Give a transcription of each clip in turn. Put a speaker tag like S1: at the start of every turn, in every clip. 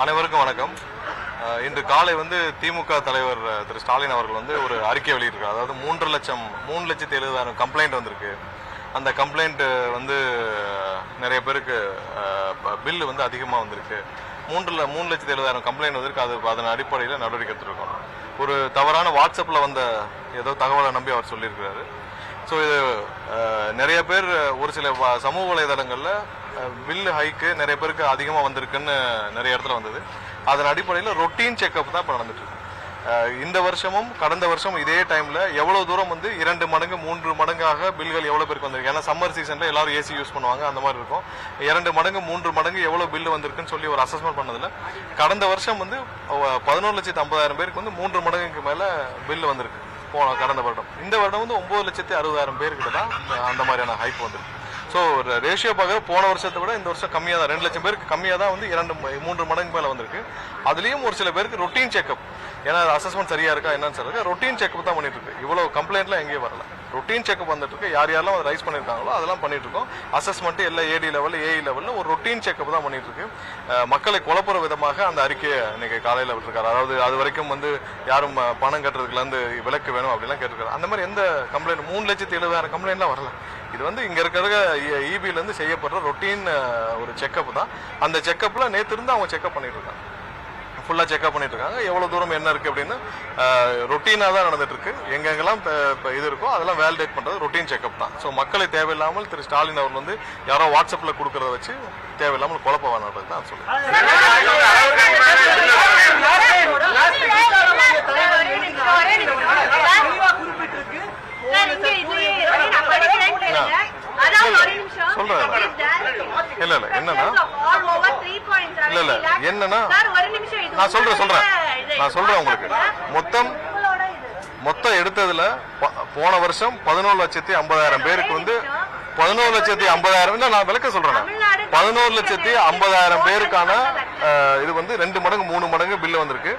S1: அனைவருக்கும் வணக்கம். இன்று காலை திமுக தலைவர் திரு ஸ்டாலின் அவர்கள் ஒரு அறிக்கை வெளியிட்டிருக்கார். அதாவது 3,70,000 கம்ப்ளைண்ட் வந்திருக்கு. அந்த கம்ப்ளைண்ட் நிறைய பேருக்கு பில்லு அதிகமாக வந்திருக்கு. 3,70,000 கம்ப்ளைண்ட் வந்திருக்கு. அதன் அடிப்படையில் நடவடிக்கை எடுத்துருக்கோம். ஒரு தவறான வாட்ஸ்அப்பில் வந்த ஏதோ தகவலை நம்பி அவர் சொல்லியிருக்கிறாரு. ஸோ இது நிறைய பேர் ஒரு சில சமூக வலைதளங்களில் பில்லு ஹைக்கு நிறைய பேருக்கு அதிகமாக வந்திருக்குன்னு நிறைய இடத்துல வந்தது. அதன் அடிப்படையில் ரொட்டீன் செக்அப் தான் இப்போ நடந்துட்டுருக்கு. இந்த வருஷமும் கடந்த வருஷம் இதே டைமில் எவ்வளோ தூரம் 2 மடங்கு 3 மடங்காக பில்கள் எவ்வளோ பேருக்கு வந்திருக்கு. ஏன்னா சம்மர் சீசனில் எல்லாரும் ஏசி யூஸ் பண்ணுவாங்க, அந்த மாதிரி இருக்கும். 2 மடங்கு 3 மடங்கு எவ்வளோ பில்லு வந்திருக்குன்னு சொல்லி ஒரு அசஸ்மெண்ட் பண்ணதில் கடந்த வருஷம் 11,50,000 பேருக்கு 3 மடங்குக்கு மேலே பில்லு வந்திருக்கு கடந்த வருடம். இந்த வருடம் 9,60,000 பேர்கிட்ட தான் அந்த மாதிரியான ஹைப் வந்திருக்கு. ஸோ ரேஷியோ பார்க்க போன வருஷத்தை விட இந்த வருஷம் கம்மியாக தான், 2 லட்சம் பேருக்கு கம்மியாக தான் 2-3 மடங்கு மேலே வந்திருக்கு. அதுலேயும் ஒரு சில பேருக்கு ரொட்டீன் செக்அப், ஏன்னா அசஸ்மெண்ட் சரியாக இருக்கா என்னன்னு சொல்லுங்க, ரொட்டீன் செக்அப் தான் பண்ணிட்டு இருக்கு. இவ்வளோ கம்ப்ளைண்ட்லாம் எங்கேயும் வரல, ரொட்டீன் செக்அப் வந்துட்டு இருக்கு. யாரெல்லாம் அதை ரைஸ் பண்ணியிருக்காங்களோ அதெல்லாம் பண்ணிட்டு இருக்கோம். அசஸ்மெண்ட் எல்லாம் ஏடி லெவல் ஏஇ லெவலில் ஒரு ரொட்டீன் செக்அப் தான் பண்ணிட்டு இருக்கு. மக்களை குழப்புற விதமாக அந்த அறிக்கையை இன்னைக்கு காலையில் விட்டுருக்காரு. அதாவது அது வரைக்கும் யாரும் பணம் கட்டுறதுக்குலேருந்து விலக்கு வேணும் அப்படிலாம் கேட்டிருக்காரு. அந்த மாதிரி எந்த கம்ப்ளைண்ட் 3,70,000 கம்ப்ளைண்ட்லாம் வரல. இது இங்கே இருக்கிற இபிலேருந்து செய்யப்படுற ரொட்டீன் ஒரு செக்அப் தான். அந்த செக்அப்பில் நேற்று இருந்து அவங்க செக்அப் பண்ணிட்டு இருக்காங்க, ஃபுல்லாக செக்அப் பண்ணிட்டு இருக்காங்க. எவ்வளோ தூரம் என்ன இருக்குது அப்படின்னு ரொட்டீனாக தான் நடந்துட்டு இருக்கு. எங்கெங்கெல்லாம் இது இருக்கோ அதெல்லாம் வேலிடேட் பண்ணுறது ரொட்டீன் செக்அப் தான். ஸோ மக்களை தேவையில்லாமல் திரு ஸ்டாலின் அவர் யாரோ வாட்ஸ்அப்பில் கொடுக்கறத வச்சு தேவையில்லாமல் குழப்ப வேணான்றது தான் சொல்லுங்கள். இல்ல என்னன்னா நான் சொல்றேன் உங்களுக்கு மொத்தம் எடுத்ததுல போன வருஷம் 11,50,000 பேருக்கு 11,50,000 நான் விளக்க சொல்றேன். 11,50,000 பேருக்கான இது 2 மடங்கு 3 மடங்கு பில்லு வந்திருக்கு.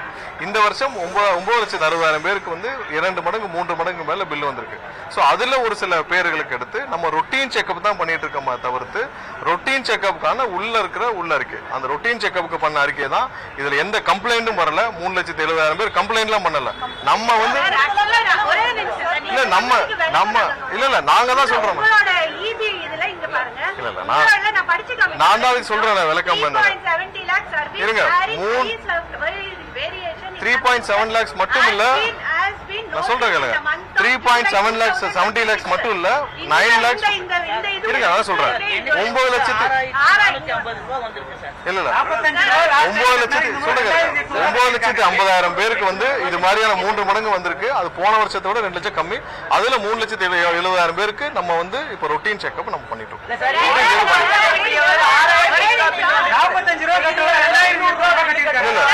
S1: இந்த வருஷம் 9,60,000 பேருக்கு 2 மடங்கு 3 மடங்கு மேல பில்லு வந்திருக்கு. ஸோ அதுல ஒரு சில பேர்களுக்கு எடுத்து நம்ம ரொட்டீன் செக்அப் தான் பண்ணிட்டு இருக்கோமா தவிர்த்து ரொட்டீன் செக்அப்கான உள்ள இருக்கு. அந்த ரொட்டீன் செக்அப்புக்கு பண்ண அறிக்கை தான். இதுல எந்த கம்ப்ளைண்ட்டும் வரல. 3,70,000 பேர் கம்ப்ளைண்ட்லாம் பண்ணல. நம்ம இல்ல நாங்க தான் சொல்றோம். நான் தான் சொல்றேன் விளக்கம் பண்ண. இருங்க, 3.7 lakhs மட்டும் இல்ல, நான் சொல்றேன் கேளுங்க. 3.7 lakhs 70 lakhs மட்டும் இல்ல, 9 lakhs இருங்க, நான் சொல்றேன் 9 லட்சத்து இல்ல 9,50,000 பேருக்கு இது மாதிரியான 3 மடங்கு வந்திருக்கு. அது போன வருஷத்தை விட 2 லட்சம் கம்மி. அதுல 3,70,000 பேருக்கு நம்ம இப்ப ரொட்டீன் செக்அப் நம்ம பண்ணிட்டு இருக்கோம்.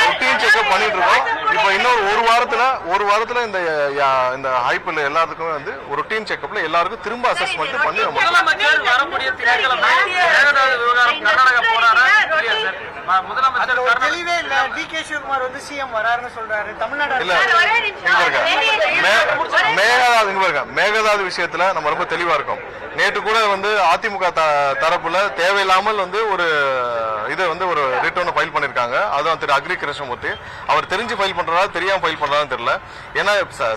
S1: ரொட்டீன் செக்அப் பண்ணிட்டு இருக்கோம். இப்ப இன்னொரு ஒரு வாரத்துல இந்த ஹைப்ல எல்லாத்துக்குமே ரொட்டீன் செக்அப்ல எல்லாருக்கும் திரும்ப அசஸ்மெண்ட் பண்ணி மேகதாது விஷயத்துல நம்ம ரொம்ப தெளிவா இருக்கோம். நேற்று கூட அதிமுக தரப்புல தேவையில்லாமல் ஒரு இதை ஒரு ரிட்டர்ன் ஃபைல் பண்ணிருக்காங்க. அதுவும் திரு அக்ரி கிருஷ்ணமூர்த்தி அவர் தெரிஞ்சு ஃபைல் பண்றதா தெரியாம ஃபைல் பண்றதான்னு தெரியல. ஏன்னா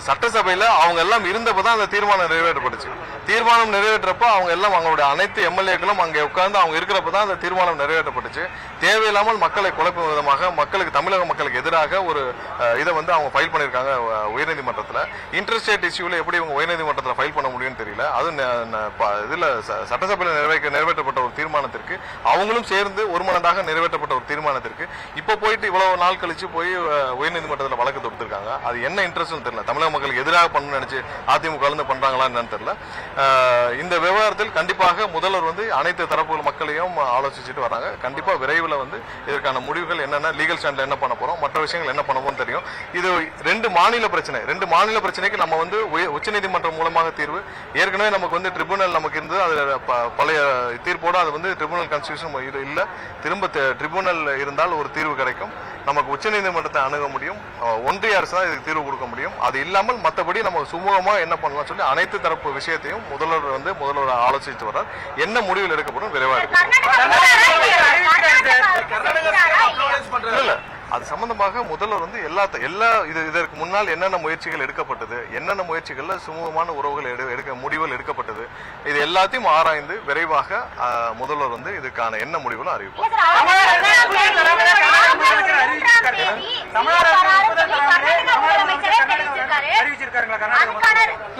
S1: சட்டசபையில அவங்க எல்லாம் இருந்தப்பதான் அந்த தீர்மானம் நிறைவேற்றப்பட்டுச்சு. தீர்மானம் நிறைவேற்றப்ப அவங்க எல்லாம் அவங்களுடைய அனைத்து எம்எல்ஏக்களும் அங்கே உட்கார்ந்து அவங்க இருக்கிறப்பதான் அந்த தீர்மானம் நிறைவேற்றப்பட்டுச்சு. தேவையில்லாமல் மக்களை குழப்பும் விதமாக தமிழக மக்களுக்கு எதிராக ஒரு இதை அவங்க ஃபைல் பண்ணியிருக்காங்க உயர்நீதிமன்றத்தில். இன்டர்ஸ்டேட் இஷ்யூல எப்படி இவங்க உயர்நீதிமன்றத்தில் ஃபைல் பண்ண முடியும்னு தெரியல. அது இதுல சட்டசபையில் நிறைவேற்றப்பட்ட ஒரு தீர்மானத்திற்கு அவங்களும் சேர்ந்து ஒருமனதாக நிறைவேற்றப்பட்ட ஒரு தீர்மானத்திற்கு இப்ப போயிட்டு இவ்வளவு நாள் கழிச்சு போய் உயர்நீதிமன்றத்தில் வழக்கு தொடுத்திருக்காங்க. அது என்ன இன்ட்ரெஸ்ட் தெரியல. தமிழக மக்களுக்கு எதிராக பண்ணணும்னு நினைச்சு அதிமுக பண்றாங்களா என்னன்னு தெரியல. இந்த விவகாரத்தில் கண்டிப்பாக முதல்வர் அனைத்து தரப்பு மக்களையும் ஆலோசிச்சுட்டு வராங்க. கண்டிப்பா விரைவில் இதற்கான முடிவுகள் என்னென்ன, லீகல் ஸ்டாண்ட்ல என்ன பண்ண போறோம், மற்ற விஷயங்கள் என்ன பண்ண போறோம் தெரியும். இது 2 மாநில பிரச்சனைக்கு நம்ம உச்சநீதிமன்றம் மூலமாக தீர்வு. ஏற்கனவே நமக்கு ட்ரிபுனல் நமக்கு இருந்தது. அது பழைய தீர்ப்போட அது ட்ரிபுனல் கான்ஸ்டிடியூஷன் இல்ல. திரும்ப ட்ரிபுனல் இருந்தால் ஒரு தீர்வு கிடைக்கும். நமக்கு உச்சநீதிமன்றத்தை அணுக முடியும். ஒன்றிய அரசு தான் இதுக்கு தீர்வு கொடுக்க முடியும். அது இல்லாமல் மற்றபடி நம்ம சுமூகமா என்ன பண்ணலாம் சொல்லி அனைத்து தரப்பு விஷயத்தையும் முதல்வர் ஆலோசித்து வர்றார். என்ன முடிவில் எடுக்கப்படும் விரைவாக இருக்கு. சம்பந்தமாக முதல்வர் வந்து இதற்கு முன்னால் என்னென்ன முயற்சிகள் எடுக்கப்பட்டது, என்னென்ன முயற்சிகள்ல சுமூகமான உறவுகள் முடிவுகள் எடுக்கப்பட்டது, இது எல்லாத்தையும் ஆராய்ந்து விரைவாக முதல்வர் வந்து இதுக்கான என்ன முடிவுகளும் அறிவிப்பார்.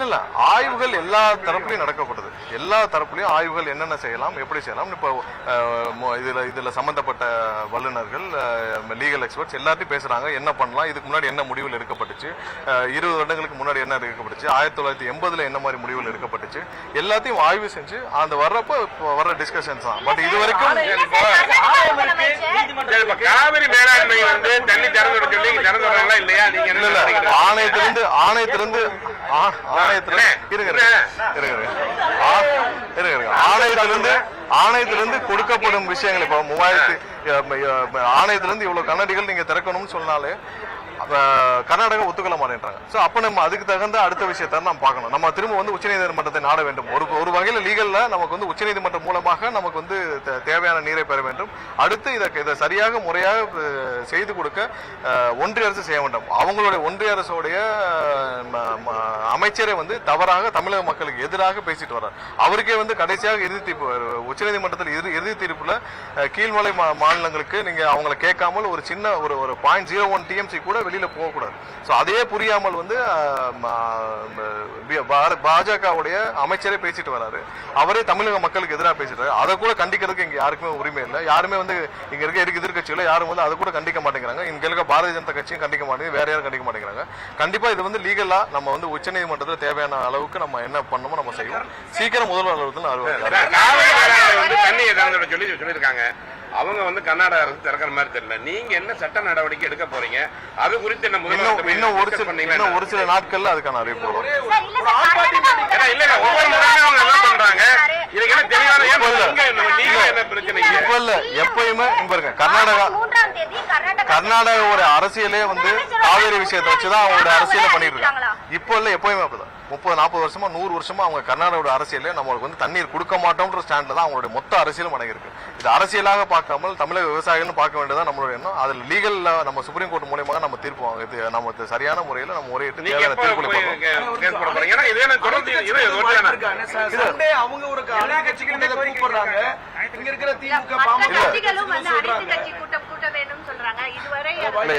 S1: இல்ல ஆய்வுகள் எல்லா தரப்புலையும் நடக்கப்பட்டது. எல்லா தரப்புலையும் ஆய்வுகள் என்னென்ன செய்யலாம், எப்படி செய்யலாம், இப்போ இதுல சம்பந்தப்பட்ட வல்லுநர்கள், லீகல் எக்ஸ்பர்ட்ஸ் எல்லாத்தையும் பேசுறாங்க. என்ன பண்ணலாம், இதுக்கு முன்னாடி என்ன முடிவுகள் எடுக்கப்பட்டுச்சு, 20 வருடங்களுக்கு முன்னாடி என்ன எடுக்கப்பட்டுச்சு, 1980 என்ன மாதிரி முடிவுகள் எடுக்கப்பட்டுச்சு, எல்லாத்தையும் ஆய்வு செஞ்சு அந்த வர்ற டிஸ்கஷன்ஸ் தான். பட் இது வரைக்கும்
S2: காவிரி மேலாண்மை வந்து தண்ணி திறந்து சொல்லி திறந்துறாங்களா இல்லையா? நீங்க
S1: ஆணையத்திலிருந்து ஆணையத்திலிருந்து கொடுக்கப்படும் விஷயங்கள், இப்போ 3000 ஆணையத்திலிருந்து இவ்வளவு கண்ணாடிகள் நீங்க திறக்கணும்னு சொன்னாலே கர்நாடகா ஒத்துக்கொள்ள மாட்டேன்றாங்க. ஸோ அப்போ நம்ம அதுக்கு தகுந்த அடுத்த விஷயத்தை நம்ம பார்க்கணும். நம்ம திரும்ப வந்து உச்சநீதிமன்றத்தை நாட வேண்டும். ஒரு வகையில் லீகல்ல நமக்கு வந்து உச்சநீதிமன்றம் மூலமாக நமக்கு வந்து தேவையான நீரை பெற வேண்டும். அடுத்து இதை சரியாக முறையாக செய்து கொடுக்க ஒன்றிய அரசு செய்ய வேண்டும். அவங்களுடைய ஒன்றிய அரசுடைய அமைச்சரை வந்து தவறாக தமிழக மக்களுக்கு எதிராக பேசிட்டு வர்றார். அவருக்கே வந்து கடைசியாக இறுதி தீர்ப்பு உச்சநீதிமன்றத்தில் இறுதி தீர்ப்புல கீழ்மலை மாநிலங்களுக்கு நீங்க அவங்களை கேட்காமல் ஒரு சின்ன ஒரு 0.01 TMC கூட வெளியில போகக்கூடாது. ஸோ அதே புரியாமல் வந்து பாஜகவுடைய அமைச்சரே பேசிட்டு வராரு. அவரே தமிழக மக்களுக்கு எதிராக பேசிட்டு, அதை கூட கண்டிக்கிறதுக்கு இங்க யாருக்குமே உரிமை இல்லை. யாருமே வந்து இங்க இருக்க எதிர்கட்சிகளை யாரும் வந்து அதை கூட கண்டிக்க மாட்டேங்கிறாங்க. இங்க இருக்க பாரதிய ஜனதா கட்சியும் கண்டிக்க மாட்டேங்குது, வேற யாரும் கண்டிக்க மாட்டேங்கிறாங்க. கண்டிப்பா இது வந்து லீகலா நம்ம வந்து உச்சநீதிமன்றத்தில் தேவையான அளவுக்கு நம்ம என்ன பண்ணணுமோ நம்ம செய்வோம். சீக்கிரம் முதல்வர்
S2: சொல்லியிருக்காங்க. அவங்க வந்து கர்நாடக அரசு திறக்கிற மாதிரி தெரியல. நீங்க என்ன சட்ட நடவடிக்கை எடுக்க போறீங்க, அது குறித்து என்ன
S1: இன்னும் ஒரு சில நாட்கள்ல அதுக்கான அறிவிப்பு வரும்.
S2: இல்ல ஒவ்வொரு முறையும் அவங்க என்ன பண்றாங்க, இதுக்கு என்ன தெளிவான என்ன பிரச்சனை
S1: இப்ப இல்ல, எப்பயுமே பாருங்க, கர்நாடக ஒரு அரசியலே வந்து காவேரி விஷயத்தை வச்சுதான் அவங்களோட அரசியலை பண்ணிட்டு இருக்காங்க. இப்போ இல்ல, எப்பயுமே அப்படிதான். 30-40 வருஷமா 100 வருஷமா அவங்க கர்நாடகோட அரசியலே நம்மளுக்கு வந்து தண்ணீர் கொடுக்க மாட்டோம்ன்ற ஸ்டாண்ட்ல தான் அவங்களுடைய மொத்த அரசியலும் அடங்கியிருக்கு. இது அரசியலாக பார்க்காமல் தமிழக விவசாயிகளும் பார்க்க வேண்டியதான் நம்மளுடைய எண்ணம். அதுல லீகல்ல நம்ம சுப்ரீம் கோர்ட் மூலமாக நம்ம தீர்ப்பு வாங்க, இது நம்ம சரியான முறையில நம்ம முறையிட்டு தேவையான தீர்ப்பு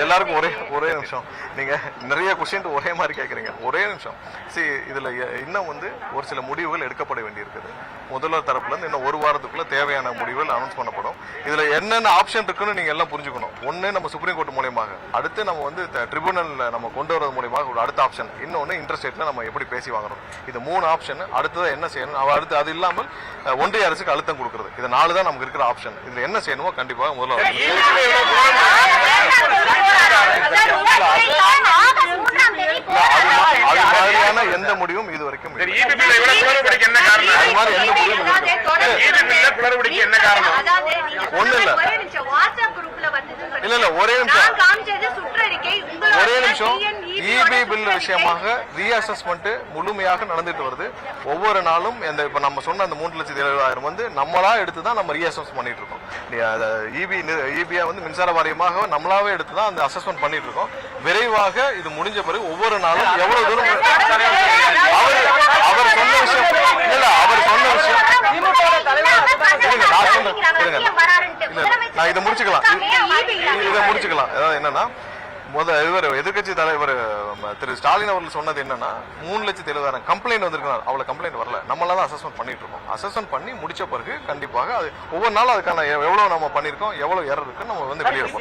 S1: எல்லாருக்கும் ஒரே நிமிஷம். நீங்க நிறைய கொஸ்டின் ஒரே மாதிரி கேட்கறீங்க. ஒரே நிமிஷம். இதுல இன்னும் வந்து ஒரு சில முடிவுகள் எடுக்கப்பட வேண்டியிருக்குது. முதல்வர் தரப்புல இருந்து இன்னும் 1 வாரத்துக்குள்ள தேவையான முடிவுகள் அனௌன்ஸ் பண்ணப்படும். இதுல என்னென்ன ஆப்ஷன் இருக்குன்னு நீங்க எல்லாம் புரிஞ்சுக்கணும். ஒண்ணு நம்ம சுப்ரீம் கோர்ட் மூலமாக, அடுத்து நம்ம வந்து ட்ரிபியூனல்ல நம்ம கொண்டு வரது மூலமாக ஒரு அடுத்த ஆப்ஷன், இன்னொன்னு இன்டர்ஸ்டேட்ல நம்ம எப்படி பேசி வாங்குறோம். இது 3 ஆப்ஷன். அடுத்தது என்ன செய்யணும், அடுத்து அது இல்லாமல் ஒன்றிய அரசுக்கு அழுத்தம் கொடுக்கிறது. இது 4 தான் நமக்கு இருக்கிற ஆப்ஷன். இதுல என்ன செய்யணுமோ கண்டிப்பாக முதல்வர் அது மாதிரியான எந்த முடிவும் இது வரைக்கும் ஒண்ணு இல்ல ஒரே நிமிஷம். இபி பில் விஷயமாக ரீஅசஸ்மெண்ட் முழுமையாக நடந்துட்டு வருது. ஒவ்வொரு நாளும் இப்ப நம்ம சொன்ன அந்த 3,70,000 வந்து நம்மளா எடுத்துதான் நம்ம ரீஅசஸ் பண்ணிட்டு இருக்கோம். இபியா வந்து மின்சார வாரியமாக நம்மளாவே எடுத்துதான் அந்த அசஸ்மெண்ட் பண்ணிட்டு இருக்கோம். விரைவாக இது முடிஞ்ச பிறகு ஒவ்வொரு நாளும் எவ்வளவு தூரம் அவர் சொன்ன விஷயம் நான் இதை முடிச்சுக்கலாம். அதாவது என்னன்னா, எதிர்கட்சி தலைவர் திரு ஸ்டாலின் அவர்கள் சொன்னது என்னன்னா, 3,70,000 கம்ப்ளைண்ட் வந்திருக்கிறார். அவ்வளவு கம்ப்ளைண்ட் வரல, நம்மளால தான் அசஸ்மெண்ட் பண்ணிட்டு இருக்கோம். அசஸ்மெண்ட் பண்ணி முடிச்ச பிறகு கண்டிப்பாக அது ஒவ்வொரு நாளும் அதுக்கான எவ்வளவு நம்ம பண்ணிருக்கோம், எவ்வளவு எரர் இருக்கு நம்ம வந்து வெளியே போறோம்.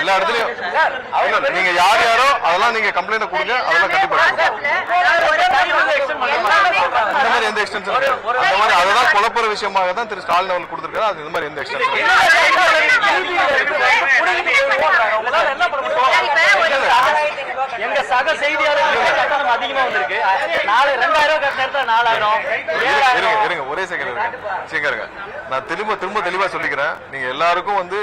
S1: எல்லா இடத்துலயும் நீங்க யாரோ அதெல்லாம் நீங்க கம்ப்ளைண்ட் கொடுங்க, அதெல்லாம் கண்டிப்பா இந்த மாதிரி எந்த எக்ஸ்டென்ஷன் அந்த மாதிரி அதெல்லாம் குழப்பற விஷயமாக தான் திரு ஸ்டாலின் அவர்கள் கொடுத்திருக்காரு. அது இந்த மாதிரி எந்த எக்ஸ்டென்ஷன்
S3: எங்க சக செய்தியாளர் கட்டணம் அதிகமா வந்திருக்கு. 2000 கட்ட நேரத்துல 4000
S1: இருங்க ஒரே செகண்ட் இருங்க. நான் திரும்ப தெளிவா சொல்லிக்கிறேன். நீங்க எல்லாருக்கும் வந்து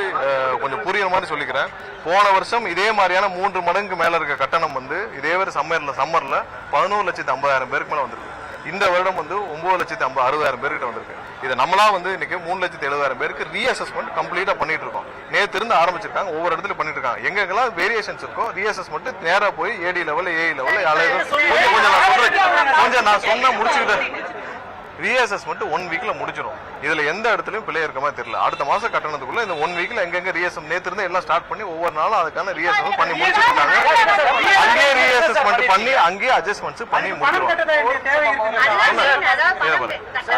S1: கொஞ்சம் புரியுற மாதிரி சொல்லிக்கிறேன். போன வருஷம் இதே மாதிரியான 3 மடங்கு மேல இருக்க கட்டணம் வந்து இதே மாதிரி சம்மர்ல 11,50,000 பேருக்கு மேல வந்திருக்கு. இந்த வருடம் வந்து 9,60,000 பேர்கிட்ட வந்திருக்கு. இதை நம்மளா வந்து இன்னைக்கு 3,70,000 பேருக்கு ரீஅசஸ்மெண்ட் கம்ப்ளீட்டா பண்ணிட்டு இருக்கோம். நேத்து இருந்து ஆரம்பிச்சிருக்காங்க, ஒவ்வொரு இடத்துல பண்ணிட்டு இருக்காங்க. எங்கெங்கெல்லாம் வேரியேஷன்ஸ் இருக்கோ ரீஅசஸ்மெண்ட் நேரா போய் ஏடி லெவல் ஏஇ லெவல் கொஞ்சம் நான் சொன்னா முடிச்சுக்கிட்டேன். ரீஅசஸ்மெண்ட் 1 வீக்ல முடிச்சிடும். இதுல எந்த இடத்துலயும் பிள்ளை இருக்க மாதிரி தெரியல. அடுத்த மாசம் கட்டணத்துக்குள்ள இந்த 1 வீக்ல எங்கெங்க ரீஅசஸ்மெண்ட் நேத்து இருந்து எல்லாம் ஸ்டார்ட் பண்ணி ஒவ்வொரு நாளும் அதுக்கான ரீஅசஸ்மெண்ட் பண்ணி முடிச்சிட்டு இருக்காங்க. அங்கேயே ரீஅசஸ்மெண்ட் பண்ணி அங்கேயே அட்ஜஸ்ட்மெண்ட்ஸ் பண்ணி முடிச்சிடும்.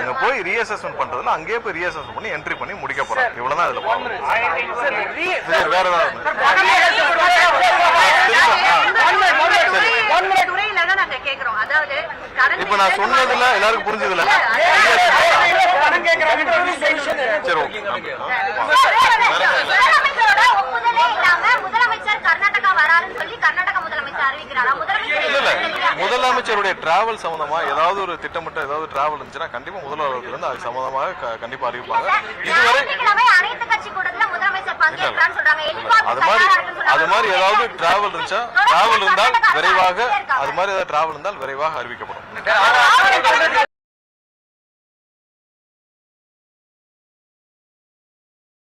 S1: அங்க போய் ரீஅசஸ்மெண்ட் பண்றதுல அங்கேயே போய் ரீஅசஸ்மெண்ட் பண்ணி என்ட்ரி பண்ணி முடிக்க போறாங்க. இவ்வளவுதான் இதுல வேற ஏதாவது இப்ப நான் சொன்னதுல எல்லாருக்கும் புரிஞ்சதுல சரி ஓகே. முதலமைச்சருடைய டிராவல் சம்பந்தமா ஏதாவது ஒரு திட்டமிட்ட ஏதாவது டிராவல் இருந்துச்சுன்னா கண்டிப்பா முதல்வர்கள் வந்து அது சம்பந்தமாக கண்டிப்பா அறிவிப்பாங்க. இதுவரை அது மாதிரி ஏதாவது டிராவல் இருந்தால் விரைவாக அறிவிக்கப்படும்.